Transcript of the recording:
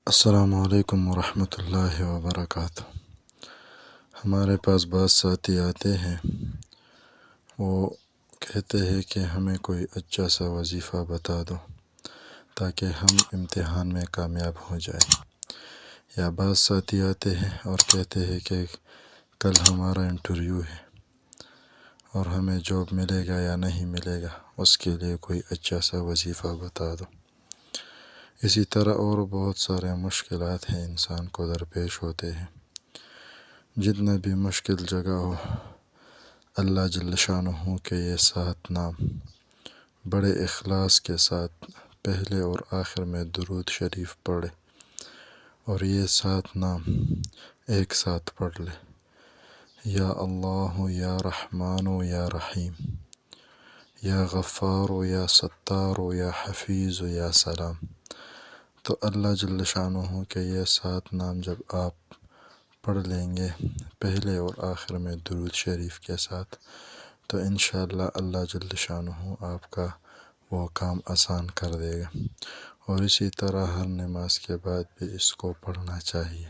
السلام علیکم ورحمۃ اللہ وبرکاتہ۔ ہمارے پاس بعض ساتھی آتے ہیں، وہ کہتے ہیں کہ ہمیں کوئی اچھا سا وظیفہ بتا دو تاکہ ہم امتحان میں کامیاب ہو جائیں، یا بعض ساتھی آتے ہیں اور کہتے ہیں کہ کل ہمارا انٹرویو ہے اور ہمیں جاب ملے گا یا نہیں ملے گا، اس کے لیے کوئی اچھا سا وظیفہ بتا دو۔ اسی طرح اور بہت سارے مشکلات ہیں انسان کو درپیش ہوتے ہیں۔ جتنا بھی مشکل جگہ ہو، اللہ جل شانہ کے یہ 7 نام بڑے اخلاص کے ساتھ پہلے اور آخر میں درود شریف پڑھے اور یہ 7 نام ایک ساتھ پڑھ لے: یا اللہ یا رحمان یا رحیم، یا غفار یا ستار یا حفیظ یا سلام۔ تو اللہ جل شانہ کے یہ 7 نام جب آپ پڑھ لیں گے پہلے اور آخر میں درود شریف کے ساتھ، تو انشاءاللہ اللہ جل شانہ آپ کا وہ کام آسان کر دے گا۔ اور اسی طرح ہر نماز کے بعد بھی اس کو پڑھنا چاہیے۔